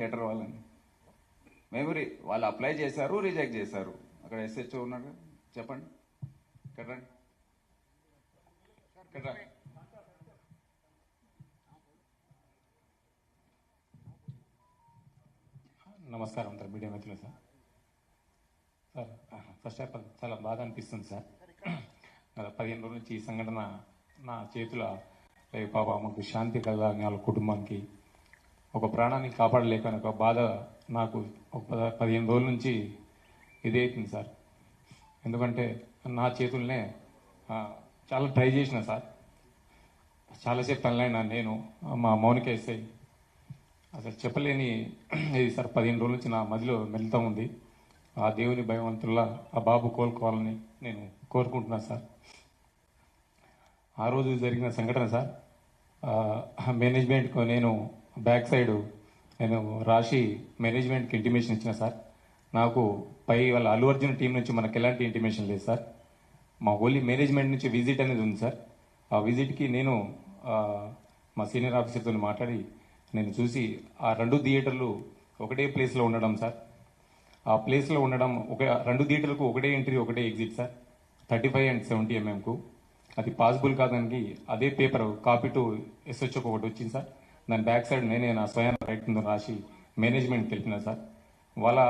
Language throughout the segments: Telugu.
థియేటర్ వాళ్ళని మెమరీ వాళ్ళు అప్లై చేశారు, రిజెక్ట్ చేశారు. అక్కడ ఎస్హెచ్ఓ ఉన్నాడు, చెప్పండి. ఇక్కడ రండి. ఇక్కడ రా. నమస్కారం సార్, మీడియా మిత్రులు sir. Sir first of all చాలా బాధ అనిపిస్తుంది సార్. గత 15 రోజుల నుంచి ఈ సంఘటన నా చేతుల పాప మాకు శాంతి కలగాలని వాళ్ళ కుటుంబానికి ఒక ప్రాణాన్ని కాపాడలేకని ఒక బాధ నాకు ఒక 15 రోజుల నుంచి ఇదే అవుతుంది సార్. ఎందుకంటే నా చేతుల్నే చాలా ట్రై చేసిన సార్, చాలాసేపు పనులైనా నేను మా మౌనిక ఎస్ఐ అసలు చెప్పలేని ఇది సార్. 15 రోజుల నుంచి నా మదిలో మెలుతూ ఉంది. ఆ దేవుని భయవంతుల్లా ఆ బాబు కోలుకోవాలని నేను కోరుకుంటున్నాను సార్. ఆ రోజు జరిగిన సంఘటన సార్, మేనేజ్మెంట్కు నేను బ్యాక్ సైడ్ నేను రాసి మేనేజ్మెంట్కి ఇంటిమేషన్ ఇచ్చిన సార్. నాకు పై వాళ్ళ అల్లు అర్జున్ టీం నుంచి మనకు ఎలాంటి ఇంటిమేషన్ లేదు సార్. మా ఓన్లీ మేనేజ్మెంట్ నుంచి విజిట్ అనేది ఉంది సార్. ఆ విజిట్కి నేను మా సీనియర్ ఆఫీసర్తో మాట్లాడి నేను చూసి ఆ 2 థియేటర్లు ఒకటే ప్లేస్లో ఉండడం సార్. ఆ ప్లేస్లో ఉండడం 2 థియేటర్లకు ఒకటే ఎంట్రీ ఒకటే ఎగ్జిట్ సార్. 35 and 70 mm అది పాసిబుల్ కాదానికి అదే పేపర్ కాపీ టు ఎస్హెచ్ఓకి ఒకటి వచ్చింది సార్. దాని బ్యాక్ సైడ్ నేనే నా స్వయం రైట్ కింద రాసి మేనేజ్మెంట్కి వెళ్ళిన సార్. వాళ్ళ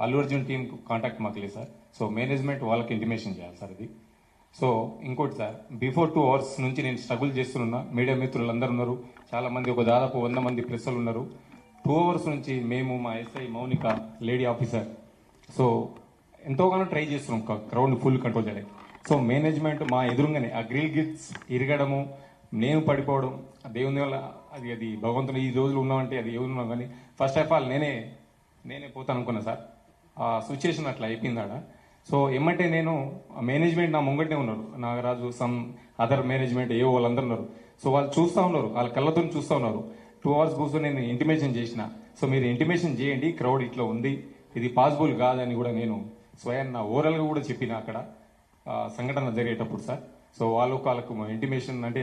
అల్లు అర్జున్ టీం కాంటాక్ట్ మాకు లేదు సార్. సో మేనేజ్మెంట్ వాళ్ళకి ఇంటిమేషన్ చేయాలి సార్ ఇది. సో ఇంకోటి సార్, బిఫోర్ 2 hours నుంచి నేను స్ట్రగుల్ చేస్తున్నా. మీడియా మిత్రులు అందరూ ఉన్నారు, చాలా మంది, ఒక దాదాపు 100 మంది ప్రెస్సులు ఉన్నారు. 2 hours నుంచి మేము, మా SI Mounika lady officer, so ఎంతోగానో ట్రై చేస్తున్నాం క్రౌడ్ ఫుల్ కంట్రోల్ చేయడానికి. సో మేనేజ్మెంట్ మా ఎదురుగానే ఆ గ్రిల్ గిట్స్ ఇరగడము, నేను పడిపోవడం, దేవుని వల్ల అది భగవంతుడు ఈ రోజులు ఉన్నామంటే అది ఎవరు ఉన్నాం. కానీ ఫస్ట్ ఆఫ్ ఆల్ నేనే పోతాను అనుకున్నా సార్. ఆ సిచ్యుయేషన్ అట్లా అయిపోయింది ఆడ. సో ఏమంటే నేను మేనేజ్మెంట్ నా ముంగటే ఉన్నారు, నాగరాజు, సమ్ అదర్ మేనేజ్మెంట్ ఏవో వాళ్ళందరూ ఉన్నారు. సో వాళ్ళు చూస్తూ ఉన్నారు, వాళ్ళ కళ్ళతో చూస్తూ ఉన్నారు. 2 hours కూర్చొని నేను ఇంటిమేషన్ చేసిన. సో మీరు ఇంటిమేషన్ చేయండి, క్రౌడ్ ఇట్లా ఉంది, ఇది పాసిబుల్ కాదని కూడా నేను స్వయం నా ఓరల్గా కూడా చెప్పిన అక్కడ సంఘటన జరిగేటప్పుడు సార్. సో వాళ్ళకు ఇంటిమేషన్ అంటే